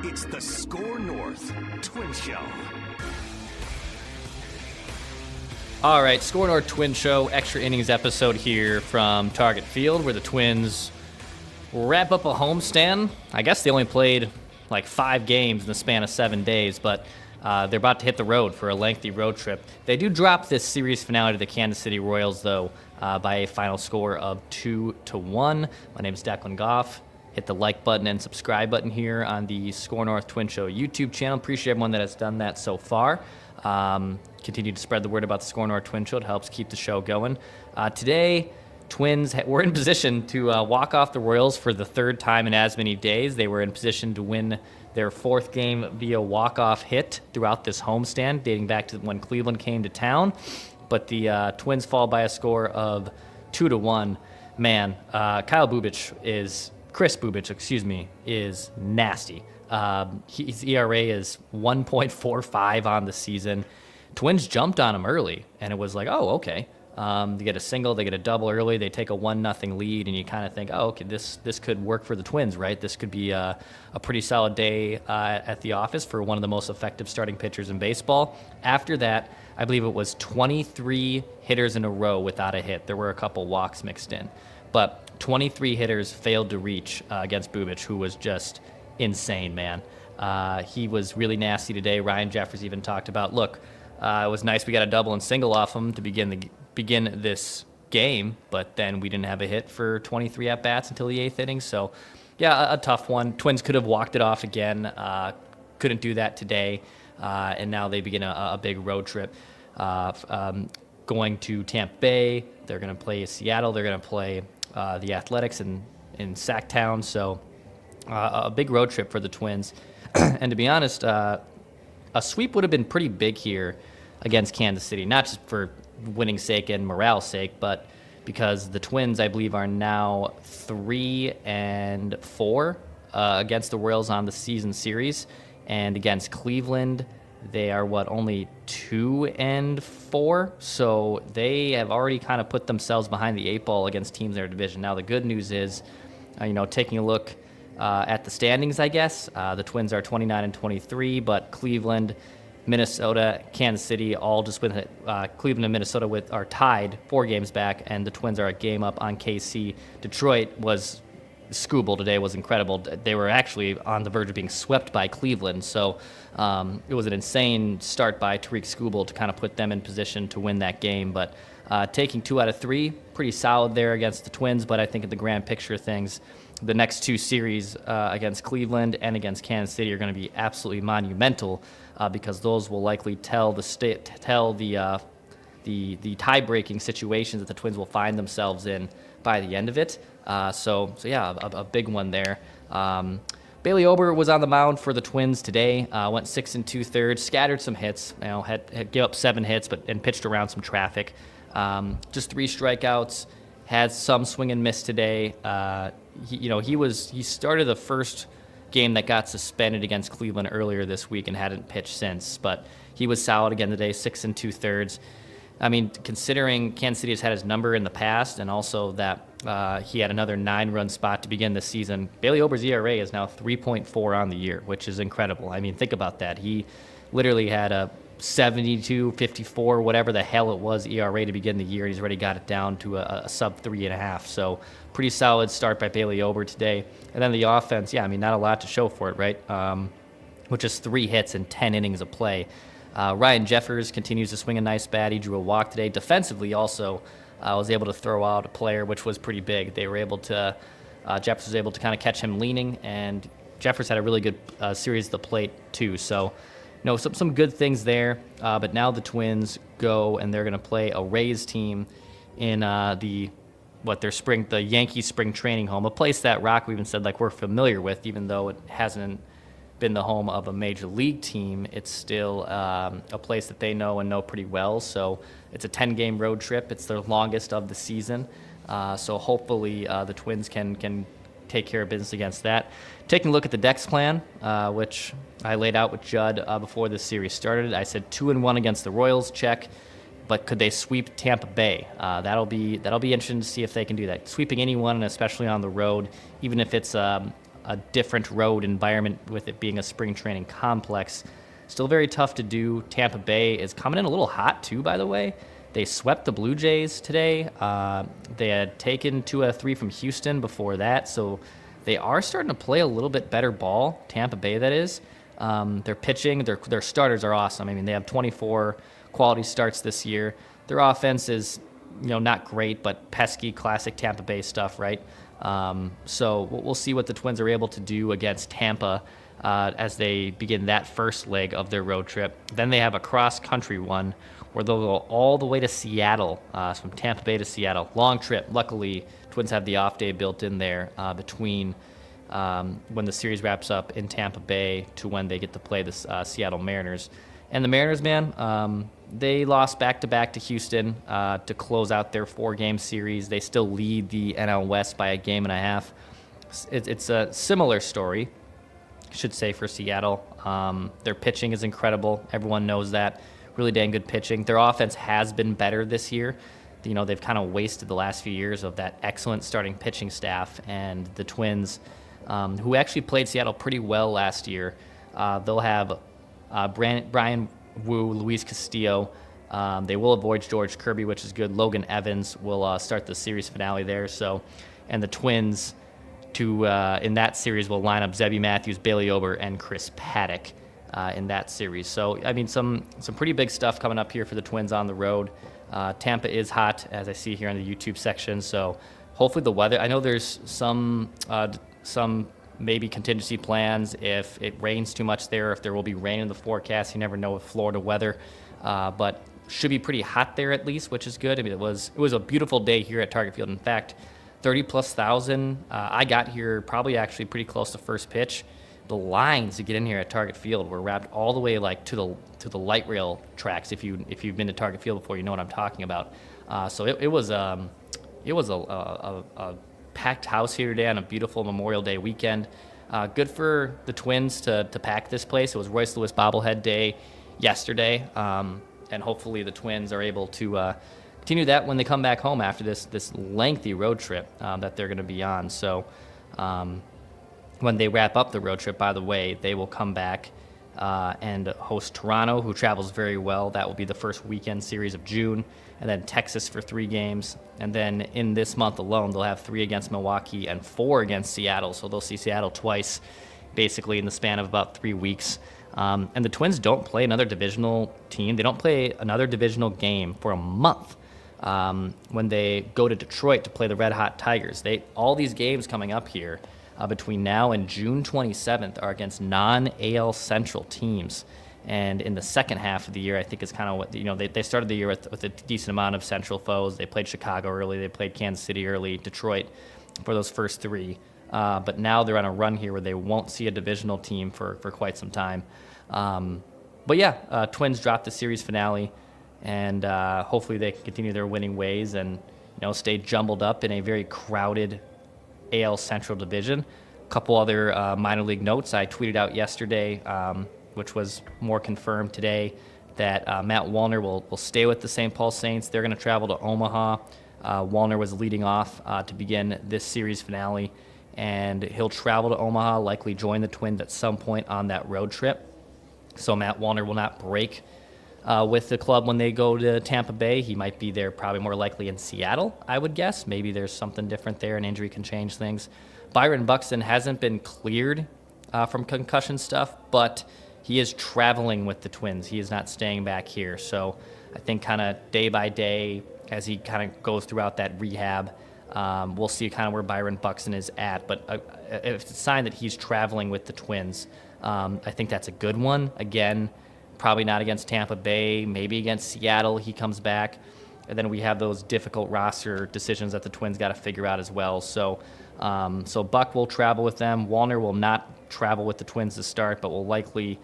It's the SKOR North Twins Show. All right, SKOR North Twins Show, extra innings episode here from Target Field, where the Twins wrap up a homestand. I guess they only played like 5 games in the span of 7 days, but they're about to hit the road for a lengthy road trip. They do drop this series finale to the Kansas City Royals, though, by a final score of 2-1. My name is Declan Goff. Hit the like button and subscribe button here on the SKOR North Twins Show YouTube channel. Appreciate everyone that has done that so far. Continue to spread the word about the SKOR North Twins Show. It helps keep the show going. Today, Twins were in position to walk off the Royals for the 3rd time in as many days. They were in position to win their 4th game via walk-off hit throughout this homestand, dating back to when Cleveland came to town. But the Twins fall by a score of 2-1. Man, Kris Bubic, is nasty. His ERA is 1.45 on the season. Twins jumped on him early, and it was like, oh, okay. They get a single, they get a double early, they take a 1-0 lead, and you kind of think, oh, okay, this could work for the Twins, right? This could be a pretty solid day at the office for one of the most effective starting pitchers in baseball. After that, I believe it was 23 hitters in a row without a hit. There were a couple walks mixed in, but 23 hitters failed to reach against Bubic, who was just insane, man. He was really nasty today. Ryan Jeffers even talked about, look, it was nice we got a double and single off him to begin this game, but then we didn't have a hit for 23 at-bats until the 8th inning. So, yeah, a tough one. Twins could have walked it off again. Couldn't do that today, and now they begin a big road trip. Going to Tampa Bay. They're going to play Seattle. They're going to play the Athletics in Sacktown. So a big road trip for the Twins. And to be honest, a sweep would have been pretty big here against Kansas City, not just for winning sake and morale's sake, but because the Twins, I believe, are now 3-4 against the Royals on the season series. And against Cleveland, they are only 2-4, so they have already kind of put themselves behind the 8 ball against teams in their division. Now the good news is, taking a look at the standings, I guess the Twins are 29-23, but Cleveland, Minnesota, Kansas City, all just with it. Cleveland and Minnesota are tied 4 games back, and the Twins are a game up on KC. Detroit was Skubal today was incredible. They were actually on the verge of being swept by Cleveland, so it was an insane start by Tariq Skubal to kind of put them in position to win that game. But taking 2 out of 3, pretty solid there against the Twins, but I think in the grand picture of things, the next 2 series against Cleveland and against Kansas City are going to be absolutely monumental because those will likely tell the tie-breaking situations that the Twins will find themselves in by the end of it. So yeah, a big one there. Bailey Ober was on the mound for the Twins today. Went 6 2/3, scattered some hits. Had gave up 7 hits, and pitched around some traffic. Just 3 strikeouts. Had some swing and miss today. He started the first game that got suspended against Cleveland earlier this week and hadn't pitched since. But he was solid again today, 6 2/3. I mean, considering Kansas City has had his number in the past, and also that he had another 9-run spot to begin this season, Bailey Ober's ERA is now 3.4 on the year, which is incredible. I mean, think about that. He literally had a 72, 54, whatever the hell it was, ERA to begin the year. He's already got it down to a sub 3.5. So pretty solid start by Bailey Ober today. And then the offense, not a lot to show for it, right? With just 3 hits and 10 innings of play. Ryan Jeffers continues to swing a nice bat. He drew a walk today. Defensively also was able to throw out a player, which was pretty big. They were able to, Jeffers was able to kind of catch him leaning, and Jeffers had a really good series at the plate too. So, some good things there. But now the Twins go, and they're going to play a Rays team in the Yankees spring training home, a place that Rock even said we're familiar with, even though it hasn't been the home of a major league team. It's still a place that they know and know pretty well. So it's a 10-game road trip. It's their longest of the season. So hopefully the Twins can take care of business against that. Taking a look at the Dex plan, which I laid out with Judd before this series started. I said 2-1 against the Royals, check. But could they sweep Tampa Bay? That'll be interesting to see if they can do that. Sweeping anyone, especially on the road, even if it's a a different road environment with it being a spring training complex. Still very tough to do. Tampa Bay is coming in a little hot too, by the way. They swept the Blue Jays today. They had taken 2-3 from Houston before that, so they are starting to play a little bit better ball, Tampa Bay that is. Their pitching, their starters are awesome. I mean, they have 24 quality starts this year. Their offense is, not great, but pesky, classic Tampa Bay stuff, right? So we'll see what the Twins are able to do against Tampa as they begin that first leg of their road trip. Then they have a cross-country one where they'll go all the way to Seattle, from Tampa Bay to Seattle. Long trip. Luckily, Twins have the off day built in there between when the series wraps up in Tampa Bay to when they get to play the Seattle Mariners. And the Mariners, man, they lost back-to-back to Houston to close out their 4-game series. They still lead the NL West by a game and a half. It's a similar story, I should say, for Seattle. Their pitching is incredible. Everyone knows that. Really dang good pitching. Their offense has been better this year. They've kind of wasted the last few years of that excellent starting pitching staff. And the Twins, who actually played Seattle pretty well last year, they'll have Brian Wu, Luis Castillo. They will avoid George Kirby, which is good. Logan Evans will start the series finale there. And the Twins in that series will line up Zebby Matthews, Bailey Ober, and Chris Paddock in that series. So, I mean, some pretty big stuff coming up here for the Twins on the road. Tampa is hot, as I see here in the YouTube section. So hopefully the weather, I know there's some maybe contingency plans if it rains too much there, if there will be rain in the forecast. You never know with Florida weather, but should be pretty hot there at least, which is good. I mean, it was a beautiful day here at Target Field. In fact, 30,000+. I got here probably actually pretty close to first pitch. The lines to get in here at Target Field were wrapped all the way like to the light rail tracks. If you've been to Target Field before, you know what I'm talking about. So it was a packed house here today on a beautiful Memorial Day weekend. Good for the Twins to pack this place. It was Royce Lewis bobblehead day yesterday, and hopefully the Twins are able to continue that when they come back home after this lengthy road trip that they're going to be on. So when they wrap up the road trip, by the way, they will come back and host Toronto, who travels very well. That will be the first weekend series of June. And then Texas for 3 games. And then in this month alone, they'll have 3 against Milwaukee and 4 against Seattle. So they'll see Seattle twice, basically in the span of about 3 weeks. And the Twins don't play another divisional team. They don't play another divisional game for a month when they go to Detroit to play the Red Hot Tigers. All these games coming up here between now and June 27th are against non-AL Central teams. And in the second half of the year, I think it's kind of what, they started the year with a decent amount of Central foes. They played Chicago early. They played Kansas City early, Detroit for those first 3. But now they're on a run here where they won't see a divisional team for quite some time. But yeah, Twins dropped the series finale, and hopefully they can continue their winning ways and stay jumbled up in a very crowded AL Central division. A couple other minor league notes I tweeted out yesterday, which was more confirmed today, that Matt Wallner will stay with the St. Paul Saints. They're going to travel to Omaha. Wallner was leading off to begin this series finale, and he'll travel to Omaha, likely join the Twins at some point on that road trip. So Matt Wallner will not break with the club when they go to Tampa Bay. He might be there probably more likely in Seattle, I would guess. Maybe there's something different there. An injury can change things. Byron Buxton hasn't been cleared from concussion stuff, but he is traveling with the Twins. He is not staying back here. So I think kind of day by day as he kind of goes throughout that rehab, we'll see kind of where Byron Buxton is at. But if it's a sign that he's traveling with the Twins, I think that's a good one. Again, probably not against Tampa Bay, maybe against Seattle he comes back. And then we have those difficult roster decisions that the Twins got to figure out as well. So Buck will travel with them. Wallner will not travel with the Twins to start, but will likely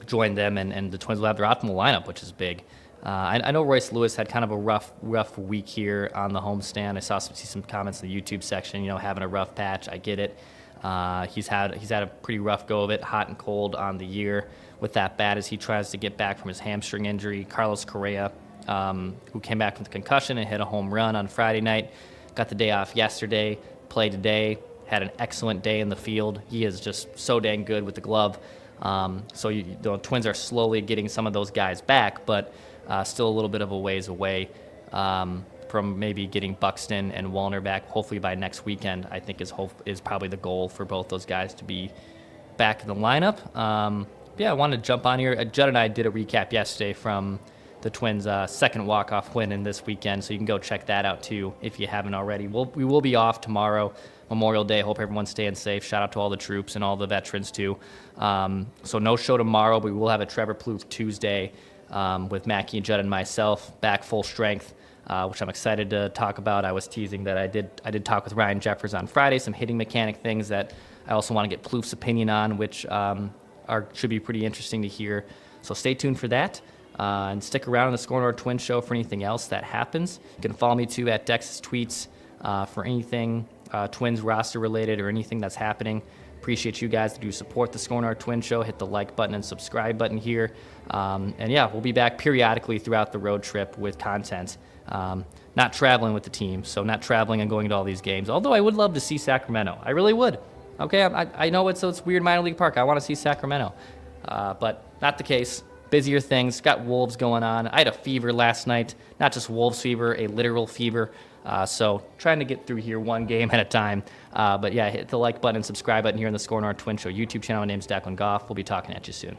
join them, and the Twins will have their optimal lineup, which is big. I know Royce Lewis had kind of a rough week here on the homestand. I see some comments in the YouTube section, having a rough patch. I get it. He's had a pretty rough go of it, hot and cold on the year with that bat as he tries to get back from his hamstring injury. Carlos Correa, who came back from the concussion and hit a home run on Friday night, got the day off yesterday, played today. had an excellent day in the field. He is just so dang good with the glove. So the Twins are slowly getting some of those guys back, but still a little bit of a ways away from maybe getting Buxton and Wallner back. Hopefully by next weekend, I think is probably the goal for both those guys to be back in the lineup. I wanted to jump on here. Judd and I did a recap yesterday from the Twins' second walk-off win in this weekend, so you can go check that out too if you haven't already. We will be off tomorrow, Memorial Day. Hope everyone's staying safe. Shout out to all the troops and all the veterans too. So no show tomorrow, but we will have a Trevor Plouffe Tuesday with Mackie and Judd and myself back full strength, which I'm excited to talk about. I was teasing that I did talk with Ryan Jeffers on Friday, some hitting mechanic things that I also want to get Plouffe's opinion on, which should be pretty interesting to hear. So stay tuned for that. And stick around on the SKOR North Twins Show for anything else that happens. You can follow me too at Dex's Tweets for anything Twins roster related or anything that's happening. Appreciate you guys that do support the SKOR North Twins Show. Hit the like button and subscribe button here. We'll be back periodically throughout the road trip with content. Not traveling with the team, so not traveling and going to all these games. Although I would love to see Sacramento. I really would. Okay, I know it's weird minor league park. I want to see Sacramento. But not the case. Busier things. Got Wolves going on. I had a fever last night. Not just Wolves fever, a literal fever. So trying to get through here one game at a time. Hit the like button and subscribe button here on the SKOR North Twins Show YouTube channel. My name's Declan Goff. We'll be talking at you soon.